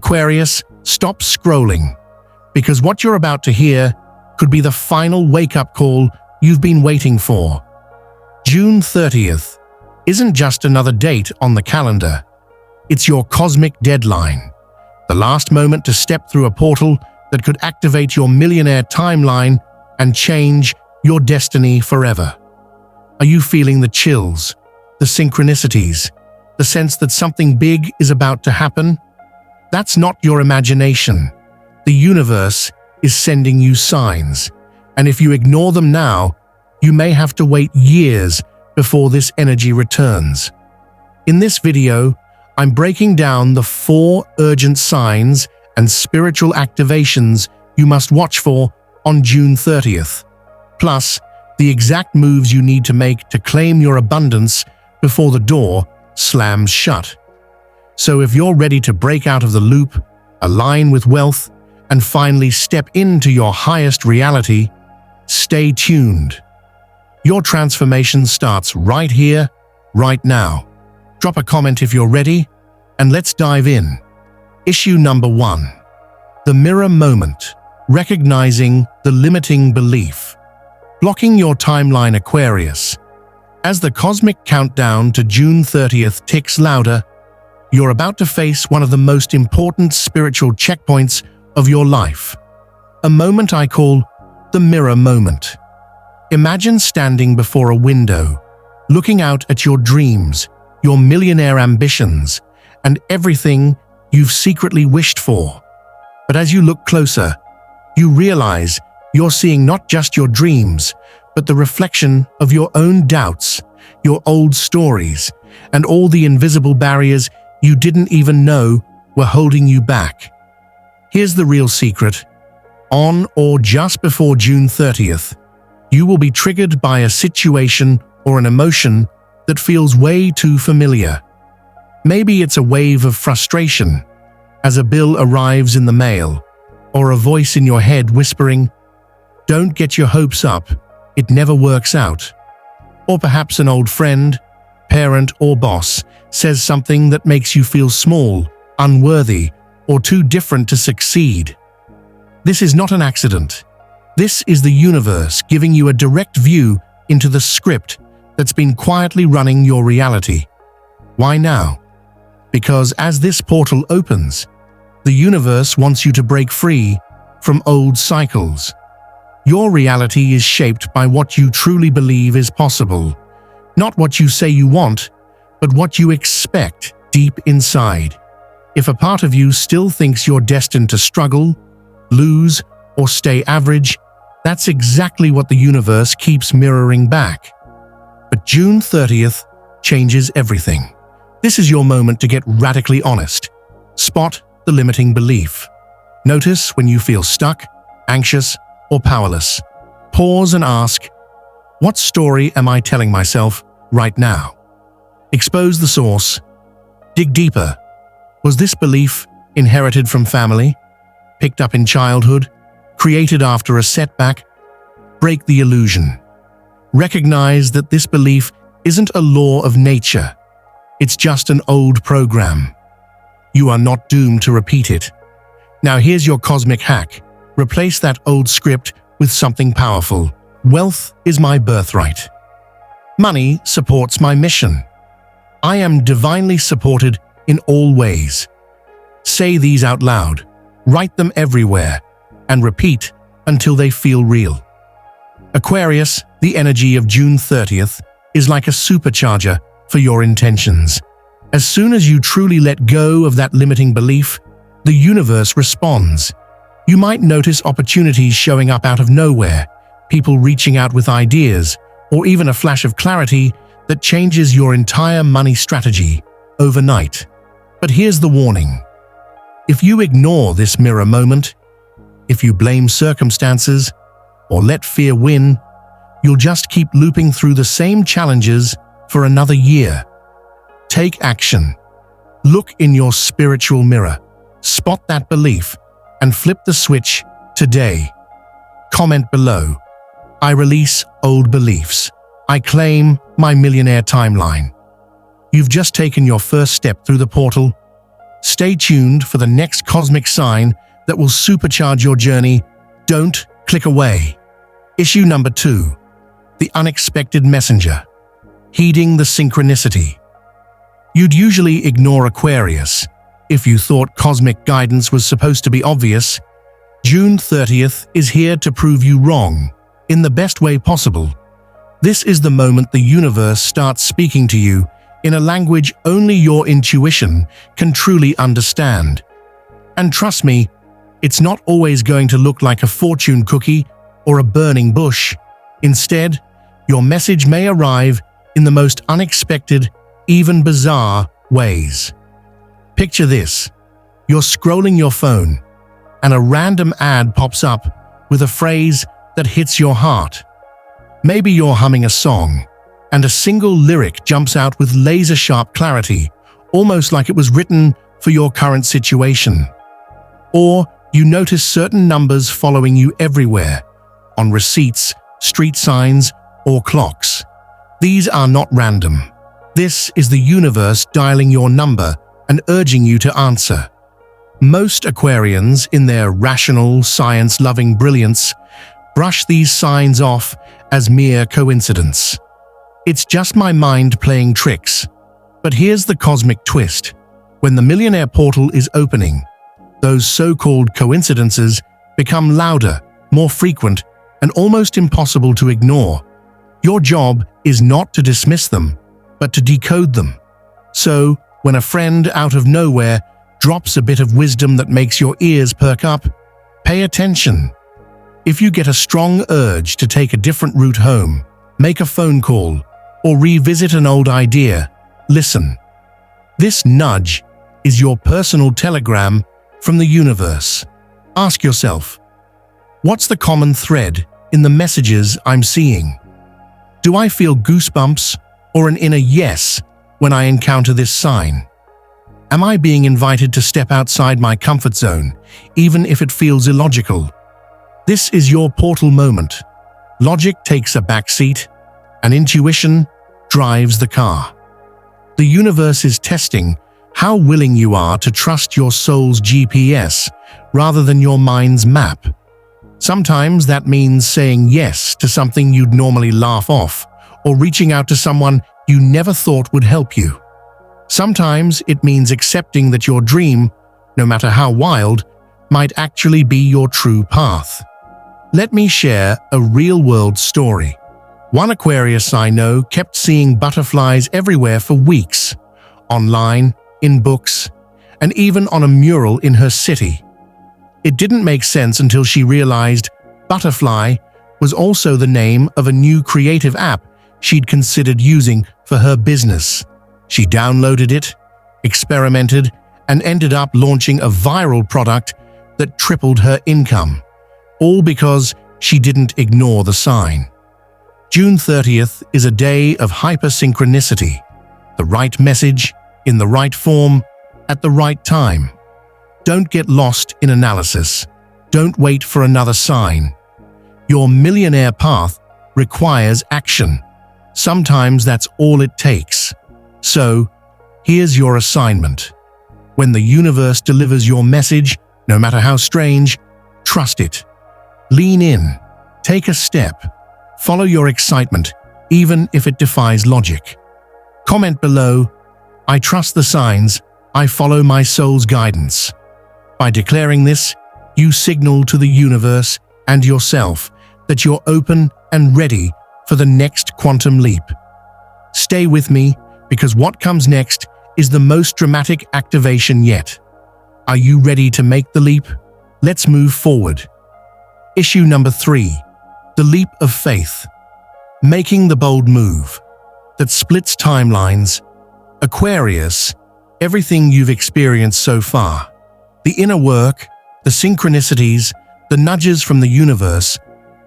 Aquarius, stop scrolling, because what you're about to hear could be the final wake-up call you've been waiting for. June 30th isn't just another date on the calendar. It's your cosmic deadline, the last moment to step through a portal that could activate your millionaire timeline and change your destiny forever. Are you feeling the chills, the synchronicities, the sense that something big is about to happen? That's not your imagination. The universe is sending you signs, and if you ignore them now, you may have to wait years before this energy returns. In this video, I'm breaking down the 4 urgent signs and spiritual activations you must watch for on June 30th, plus the exact moves you need to make to claim your abundance before the door slams shut. So if you're ready to break out of the loop, align with wealth, and finally step into your highest reality, stay tuned. Your transformation starts right here, right now. Drop a comment if you're ready, and let's dive in. Issue number 1. The mirror moment. Recognizing the limiting belief. Blocking your timeline, Aquarius. As the cosmic countdown to June 30th ticks louder, you're about to face one of the most important spiritual checkpoints of your life. A moment I call the mirror moment. Imagine standing before a window, looking out at your dreams, your millionaire ambitions, and everything you've secretly wished for. But as you look closer, you realize you're seeing not just your dreams, but the reflection of your own doubts, your old stories, and all the invisible barriers you didn't even know were holding you back. Here's the real secret. On or just before June 30th, you will be triggered by a situation or an emotion that feels way too familiar. Maybe it's a wave of frustration as a bill arrives in the mail, or a voice in your head whispering, "Don't get your hopes up, it never works out." Or perhaps an old friend, parent, or boss says something that makes you feel small, unworthy, or too different to succeed. This is not an accident. This is the universe giving you a direct view into the script that's been quietly running your reality. Why now? Because as this portal opens, the universe wants you to break free from old cycles. Your reality is shaped by what you truly believe is possible, not what you say you want, but what you expect deep inside. If a part of you still thinks you're destined to struggle, lose, or stay average, that's exactly what the universe keeps mirroring back. But June 30th changes everything. This is your moment to get radically honest. Spot the limiting belief. Notice when you feel stuck, anxious, or powerless. Pause and ask, what story am I telling myself right now? Expose the source. Dig deeper. Was this belief inherited from family, picked up in childhood, created after a setback? Break the illusion. Recognize that this belief isn't a law of nature. It's just an old program. You are not doomed to repeat it. Now here's your cosmic hack. Replace that old script with something powerful. Wealth is my birthright. Money supports my mission. I am divinely supported in all ways. Say these out loud, write them everywhere, and repeat until they feel real. Aquarius, the energy of June 30th is like a supercharger for your intentions. As soon as you truly let go of that limiting belief, the universe responds. You might notice opportunities showing up out of nowhere, people reaching out with ideas, or even a flash of clarity that changes your entire money strategy overnight. But here's the warning. If you ignore this mirror moment, if you blame circumstances, or let fear win, you'll just keep looping through the same challenges for another year. Take action. Look in your spiritual mirror, spot that belief, and flip the switch today. Comment below. I release old beliefs. I claim my millionaire timeline. You've just taken your first step through the portal. Stay tuned for the next cosmic sign that will supercharge your journey. Don't click away. Issue number 2. The unexpected messenger. Heeding the synchronicity. You'd usually ignore Aquarius if you thought cosmic guidance was supposed to be obvious. June 30th is here to prove you wrong, in the best way possible. This is the moment the universe starts speaking to you in a language only your intuition can truly understand. And trust me, it's not always going to look like a fortune cookie or a burning bush. Instead, your message may arrive in the most unexpected, even bizarre ways. Picture this. You're scrolling your phone, and a random ad pops up with a phrase that hits your heart. Maybe you're humming a song, and a single lyric jumps out with laser-sharp clarity, almost like it was written for your current situation. Or you notice certain numbers following you everywhere, on receipts, street signs, or clocks. These are not random. This is the universe dialing your number and urging you to answer. Most Aquarians, in their rational, science-loving brilliance, brush these signs off as mere coincidence. It's just my mind playing tricks. But here's the cosmic twist. When the Millionaire portal is opening, those so-called coincidences become louder, more frequent, and almost impossible to ignore. Your job is not to dismiss them, but to decode them. So, when a friend out of nowhere drops a bit of wisdom that makes your ears perk up, pay attention. If you get a strong urge to take a different route home, make a phone call, or revisit an old idea, listen. This nudge is your personal telegram from the universe. Ask yourself, what's the common thread in the messages I'm seeing? Do I feel goosebumps or an inner yes when I encounter this sign? Am I being invited to step outside my comfort zone, even if it feels illogical? This is your portal moment. Logic takes a back seat, and intuition drives the car. The universe is testing how willing you are to trust your soul's GPS rather than your mind's map. Sometimes that means saying yes to something you'd normally laugh off, or reaching out to someone you never thought would help you. Sometimes it means accepting that your dream, no matter how wild, might actually be your true path. Let me share a real-world story. One Aquarius I know kept seeing butterflies everywhere for weeks, online, in books, and even on a mural in her city. It didn't make sense until she realized Butterfly was also the name of a new creative app she'd considered using for her business. She downloaded it, experimented, and ended up launching a viral product that tripled her income, all because she didn't ignore the sign. June 30th is a day of hypersynchronicity, the right message, in the right form, at the right time. Don't get lost in analysis. Don't wait for another sign. Your millionaire path requires action. Sometimes that's all it takes. So, here's your assignment. When the universe delivers your message, no matter how strange, trust it. Lean in. Take a step. Follow your excitement, even if it defies logic. Comment below, I trust the signs, I follow my soul's guidance. By declaring this, you signal to the universe and yourself that you're open and ready for the next quantum leap. Stay with me, because what comes next is the most dramatic activation yet. Are you ready to make the leap? Let's move forward. Issue number 3. The leap of faith. Making the bold move that splits timelines. Aquarius, everything you've experienced so far, the inner work, the synchronicities, the nudges from the universe,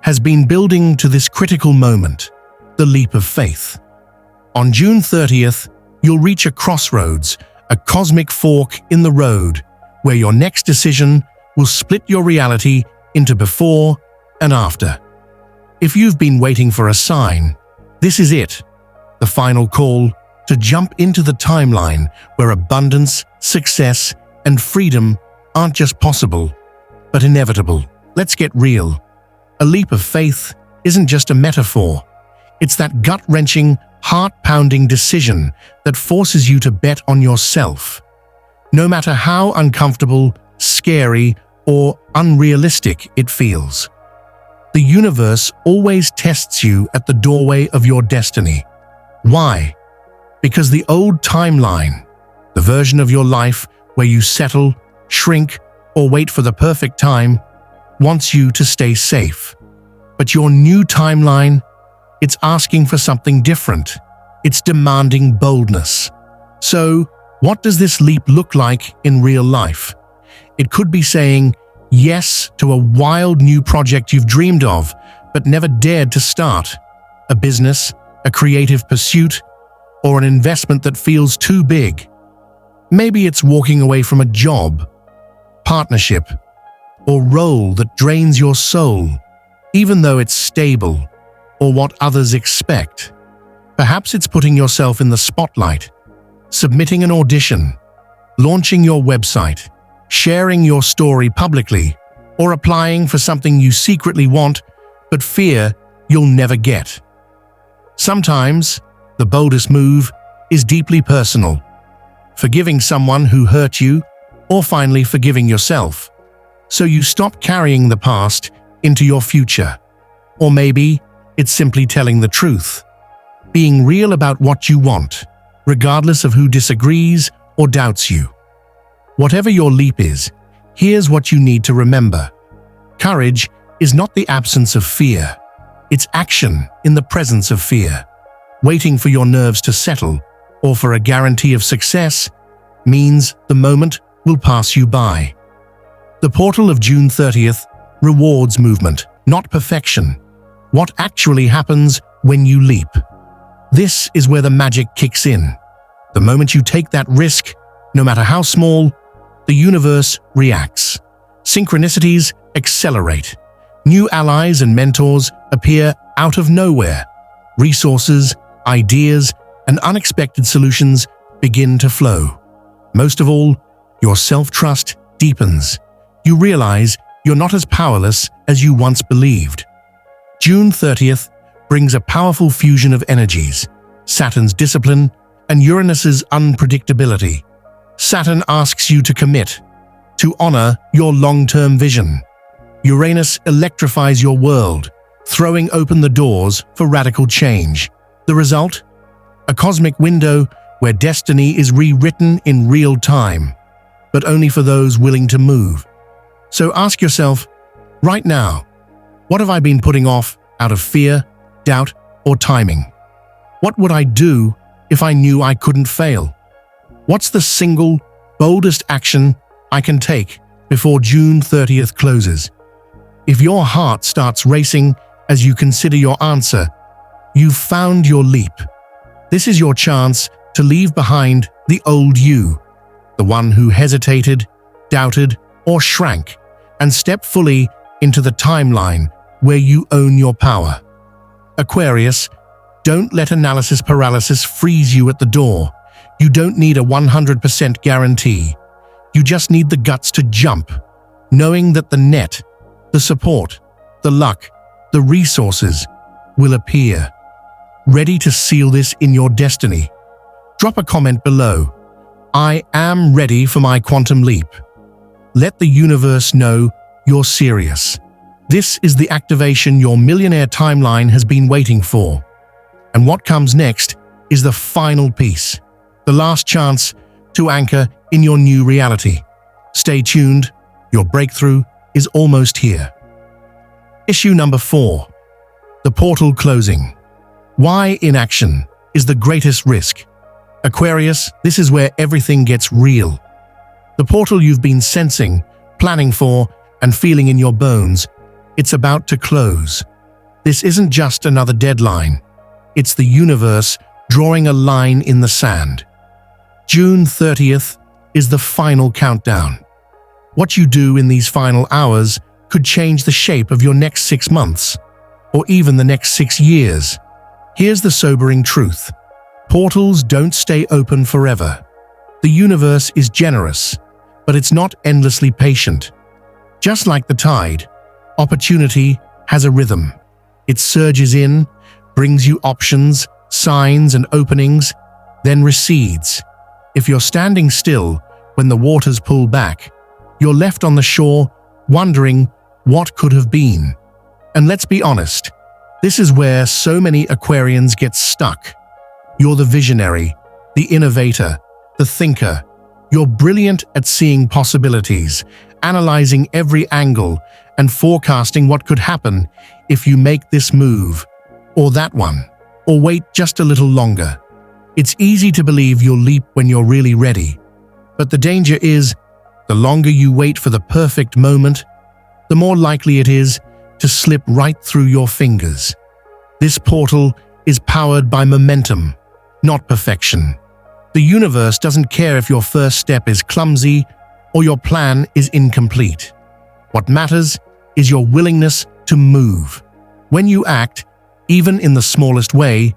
has been building to this critical moment, the leap of faith. On June 30th, you'll reach a crossroads, a cosmic fork in the road, where your next decision will split your reality into before and after. If you've been waiting for a sign, this is it, the final call to jump into the timeline where abundance, success, and freedom aren't just possible, but inevitable. Let's get real. A leap of faith isn't just a metaphor. It's that gut-wrenching, heart-pounding decision that forces you to bet on yourself. No matter how uncomfortable, scary, or unrealistic it feels. The universe always tests you at the doorway of your destiny. Why? Because the old timeline, the version of your life where you settle, shrink, or wait for the perfect time, wants you to stay safe. But your new timeline, it's asking for something different. It's demanding boldness. So, what does this leap look like in real life? It could be saying yes to a wild new project you've dreamed of, but never dared to start. A business, a creative pursuit, or an investment that feels too big. Maybe it's walking away from a job, partnership, or role that drains your soul, even though it's stable or what others expect. Perhaps it's putting yourself in the spotlight, submitting an audition, launching your website, sharing your story publicly, or applying for something you secretly want but fear you'll never get. Sometimes, the boldest move is deeply personal. Forgiving someone who hurt you, or finally forgiving yourself, so you stop carrying the past into your future. Or maybe it's simply telling the truth, being real about what you want, regardless of who disagrees or doubts you. Whatever your leap is, here's what you need to remember. Courage is not the absence of fear. It's action in the presence of fear. Waiting for your nerves to settle or for a guarantee of success means the moment will pass you by. The portal of June 30th rewards movement, not perfection. What actually happens when you leap? This is where the magic kicks in. The moment you take that risk, no matter how small, the universe reacts. Synchronicities accelerate. New allies and mentors appear out of nowhere. Resources, ideas, and unexpected solutions begin to flow. Most of all, your self-trust deepens. You realize you're not as powerless as you once believed. June 30th brings a powerful fusion of energies, Saturn's discipline and Uranus's unpredictability. Saturn asks you to commit, to honor your long-term vision. Uranus electrifies your world, throwing open the doors for radical change. The result? A cosmic window where destiny is rewritten in real time, but only for those willing to move. So ask yourself, right now, what have I been putting off out of fear, doubt, or timing? What would I do if I knew I couldn't fail? What's the single, boldest action I can take before June 30th closes? If your heart starts racing as you consider your answer, you've found your leap. This is your chance to leave behind the old you, the one who hesitated, doubted, or shrank, and step fully into the timeline where you own your power. Aquarius, don't let analysis paralysis freeze you at the door. You don't need a 100% guarantee. You just need the guts to jump, knowing that the net, the support, the luck, the resources will appear. Ready to seal this in your destiny? Drop a comment below. I am ready for my quantum leap. Let the universe know you're serious. This is the activation your millionaire timeline has been waiting for. And what comes next is the final piece, the last chance to anchor in your new reality. Stay tuned, your breakthrough is almost here. Issue number 4. The portal closing. Why inaction is the greatest risk? Aquarius, this is where everything gets real. The portal you've been sensing, planning for, and feeling in your bones, it's about to close. This isn't just another deadline. It's the universe drawing a line in the sand. June 30th is the final countdown. What you do in these final hours could change the shape of your next 6 months, or even the next 6 years. Here's the sobering truth. Portals don't stay open forever. The universe is generous. but it's not endlessly patient. Just like the tide, opportunity has a rhythm. It surges in, brings you options, signs, and openings, then recedes. If you're standing still when the waters pull back, you're left on the shore wondering what could have been. And let's be honest, this is where so many Aquarians get stuck. You're the visionary, the innovator, the thinker. You're brilliant at seeing possibilities, analyzing every angle, and forecasting what could happen if you make this move, or that one, or wait just a little longer. It's easy to believe you'll leap when you're really ready. But the danger is, the longer you wait for the perfect moment, the more likely it is to slip right through your fingers. This portal is powered by momentum, not perfection. The universe doesn't care if your first step is clumsy or your plan is incomplete. What matters is your willingness to move. When you act, even in the smallest way,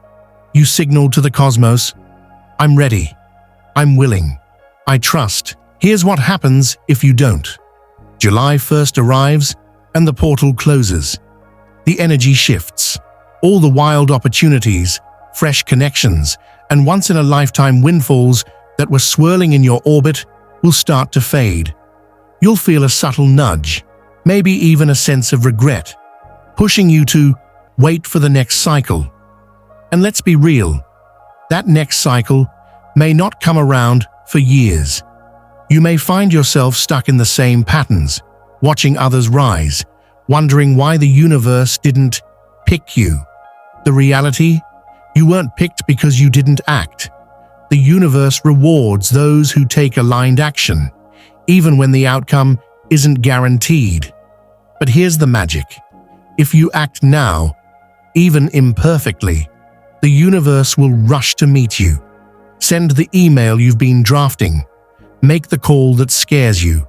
you signal to the cosmos, "I'm ready. I'm willing. I trust." Here's what happens if you don't. July 1st arrives and the portal closes. The energy shifts. All the wild opportunities, fresh connections, and once-in-a-lifetime windfalls that were swirling in your orbit will start to fade. You'll feel a subtle nudge, maybe even a sense of regret, pushing you to wait for the next cycle. And let's be real, that next cycle may not come around for years. You may find yourself stuck in the same patterns, watching others rise, wondering why the universe didn't pick you. The reality? You weren't picked because you didn't act. The universe rewards those who take aligned action, even when the outcome isn't guaranteed. But here's the magic. If you act now, even imperfectly, the universe will rush to meet you. Send the email you've been drafting. Make the call that scares you.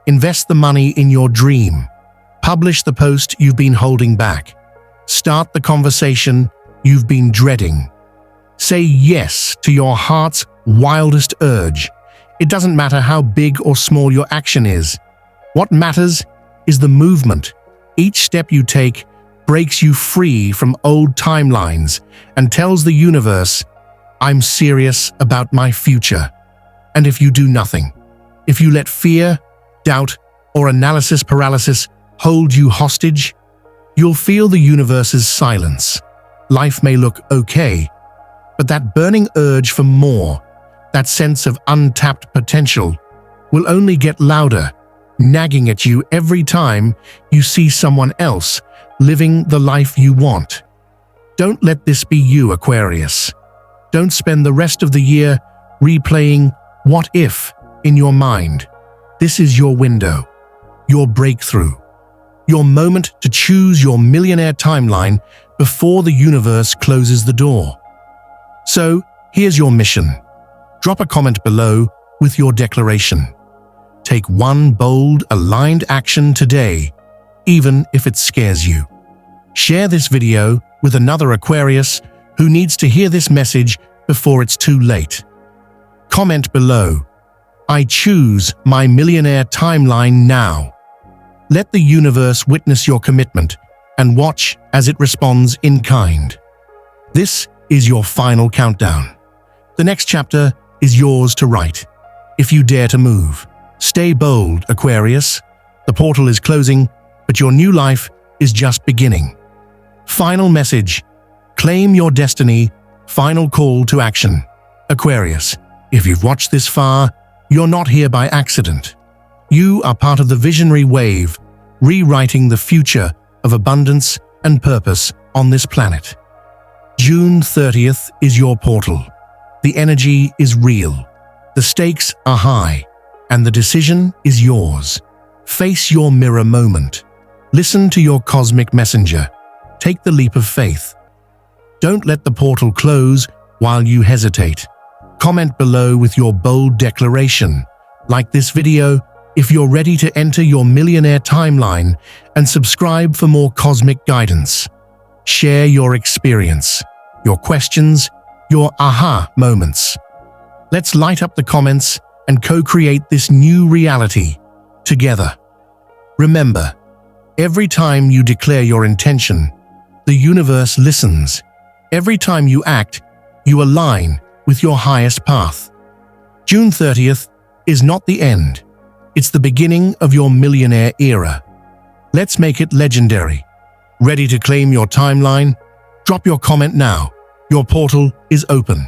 Invest the money in your dream. Publish the post you've been holding back. Start the conversation you've been dreading. Say yes to your heart's wildest urge. It doesn't matter how big or small your action is. What matters is the movement. Each step you take breaks you free from old timelines and tells the universe, "I'm serious about my future." And if you do nothing, if you let fear, doubt, or analysis paralysis hold you hostage, you'll feel the universe's silence. Life may look okay, but that burning urge for more, that sense of untapped potential, will only get louder, nagging at you every time you see someone else living the life you want. Don't let this be you, Aquarius. Don't spend the rest of the year replaying "what if" in your mind. This is your window, your breakthrough, your moment to choose your millionaire timeline before the universe closes the door. So, here's your mission. Drop a comment below with your declaration. Take one bold, aligned action today, even if it scares you. Share this video with another Aquarius who needs to hear this message before it's too late. Comment below, "I choose my millionaire timeline now." Let the universe witness your commitment and watch as it responds in kind. This is your final countdown. The next chapter is yours to write, if you dare to move. Stay bold, Aquarius. The portal is closing, but your new life is just beginning. Final message. Claim your destiny. Final call to action. Aquarius, if you've watched this far, you're not here by accident. You are part of the visionary wave, rewriting the future of abundance and purpose on this planet. June 30th is your portal. The energy is real. The stakes are high, and the decision is yours. Face your mirror moment. Listen to your cosmic messenger. Take the leap of faith. Don't let the portal close while you hesitate. Comment below with your bold declaration. Like this video if you're ready to enter your millionaire timeline, and subscribe for more cosmic guidance. Share your experience, your questions, your aha moments. Let's light up the comments and co-create this new reality together. Remember, every time you declare your intention, the universe listens. Every time you act, you align with your highest path. June 30th is not the end. It's the beginning of your millionaire era. Let's make it legendary. Ready to claim your timeline? Drop your comment now. Your portal is open.